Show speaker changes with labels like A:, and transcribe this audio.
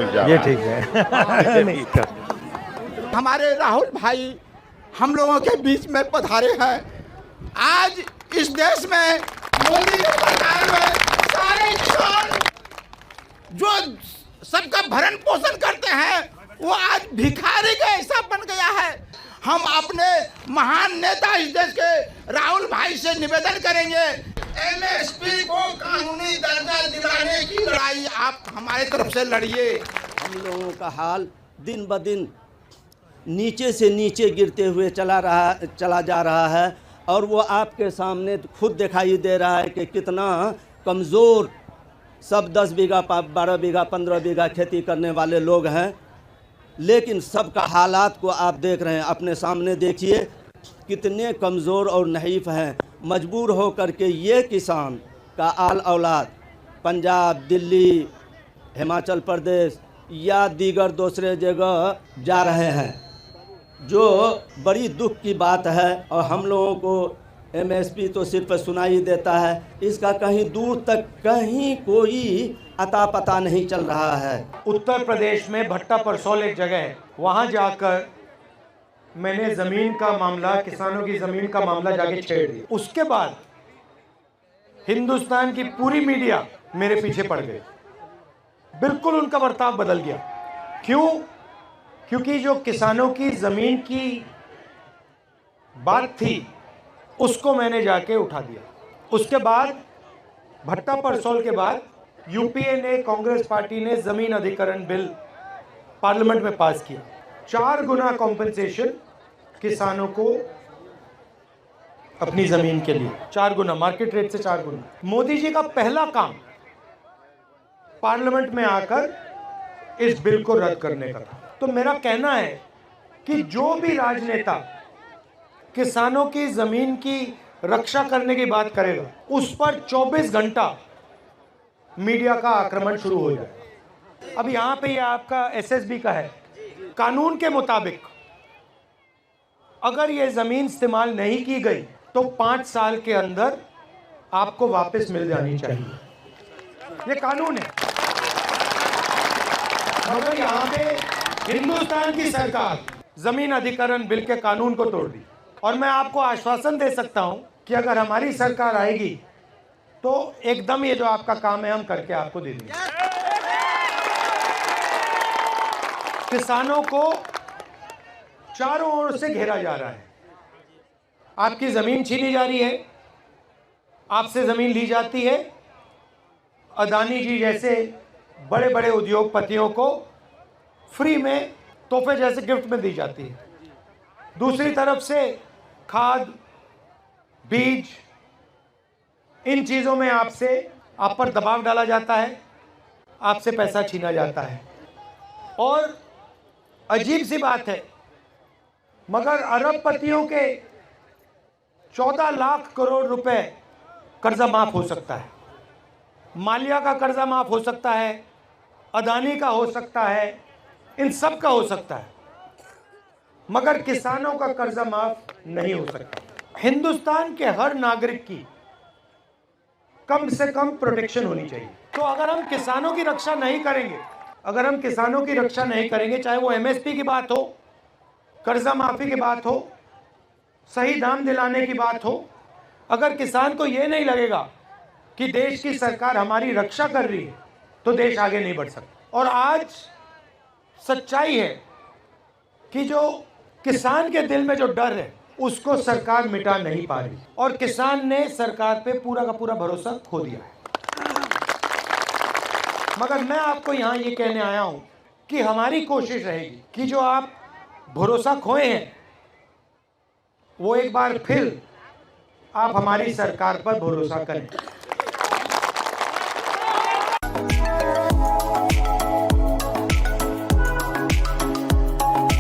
A: ये ठीक है। नहीं
B: हमारे राहुल भाई हम लोगों के बीच में पधारे हैं। आज इस देश में मोदी की सरकार में सारे किसान जो सबका भरण पोषण करते हैं वो आज भिखारी का ऐसा बन गया है। हम अपने महान नेता इस देश के राहुल भाई से निवेदन करेंगे, एमएसपी को कानूनी दर्जा दिलाने की लड़ाई आप हमारे तरफ से लड़िए।
C: हम लोगों का हाल दिन ब दिन नीचे से नीचे गिरते हुए चला जा रहा है और वो आपके सामने खुद दिखाई दे रहा है कि कितना कमज़ोर सब 10 बीघा 12 बीघा 15 बीघा खेती करने वाले लोग हैं। लेकिन सबका हालात को आप देख रहे हैं, अपने सामने देखिए कितने कमज़ोर और नहीफ हैं। मजबूर हो कर के ये किसान का आल औलाद पंजाब, दिल्ली, हिमाचल प्रदेश या दीगर दूसरे जगह जा रहे हैं, जो बड़ी दुख की बात है। और हम लोगों को एमएसपी तो सिर्फ सुनाई देता है, इसका कहीं दूर तक कहीं कोई अता पता नहीं चल रहा है।
D: उत्तर प्रदेश में भट्टा परसौल एक जगह है, वहाँ जाकर मैंने ज़मीन का मामला, किसानों की ज़मीन का मामला जाके छेड़ दिया। उसके बाद हिंदुस्तान की पूरी मीडिया मेरे पीछे पड़ गई, बिल्कुल उनका बर्ताव बदल गया। क्यों? क्योंकि जो किसानों की ज़मीन की बात थी उसको मैंने जाके उठा दिया। उसके बाद भट्टा परसौल के बाद यूपीए ने, कांग्रेस पार्टी ने ज़मीन अधिग्रहण बिल पार्लियामेंट में पास किया। 4 गुना कॉम्पेंसेशन किसानों को अपनी ज़मीन के लिए, 4 गुना, मार्केट रेट से 4 गुना। मोदी जी का पहला काम पार्लियामेंट में आकर इस बिल को रद्द करने का था। तो मेरा कहना है कि जो भी राजनेता किसानों की ज़मीन की रक्षा करने की बात करेगा, उस पर 24 घंटा मीडिया का आक्रमण शुरू हो जाए। अब यहाँ पे ये आपका एसएसबी का है, कानून के मुताबिक अगर ये ज़मीन इस्तेमाल नहीं की गई तो 5 साल के अंदर आपको वापस मिल जानी चाहिए, ये कानून है। मगर यहाँ पे हिंदुस्तान की सरकार ज़मीन अधिग्रहण बिल के कानून को तोड़ दी। और मैं आपको आश्वासन दे सकता हूँ कि अगर हमारी सरकार आएगी तो एकदम ये जो आपका काम है हम करके आपको दे देंगे। किसानों को चारों ओर से घेरा जा रहा है, आपकी ज़मीन छीनी जा रही है, आपसे ज़मीन ली जाती है। अदानी जी जैसे बड़े बड़े उद्योगपतियों को फ्री में तोहफे जैसे गिफ्ट में दी जाती है। दूसरी तरफ से खाद, बीज, इन चीज़ों में आप पर दबाव डाला जाता है, आपसे पैसा छीना जाता है। और अजीब सी बात है, मगर अरबपतियों के 14 लाख करोड़ रुपए कर्जा माफ हो सकता है, मालिया का कर्जा माफ हो सकता है, अदानी का हो सकता है, इन सब का हो सकता है, मगर किसानों का कर्जा माफ नहीं हो सकता। हिंदुस्तान के हर नागरिक की कम से कम प्रोटेक्शन होनी चाहिए। तो अगर हम किसानों की रक्षा नहीं करेंगे, चाहे वो एमएसपी की बात हो, कर्जा माफी की बात हो, सही दाम दिलाने की बात हो, अगर किसान को ये नहीं लगेगा कि देश की सरकार हमारी रक्षा कर रही है, तो देश आगे नहीं बढ़ सकता। और आज सच्चाई है कि जो किसान के दिल में जो डर है उसको सरकार मिटा नहीं पा रही, और किसान ने सरकार पे पूरा का पूरा भरोसा खो दिया है। मगर मैं आपको यहाँ ये कहने आया हूँ कि हमारी कोशिश रहेगी कि जो आप भरोसा खोए हैं वो एक बार फिर आप हमारी सरकार पर भरोसा करें।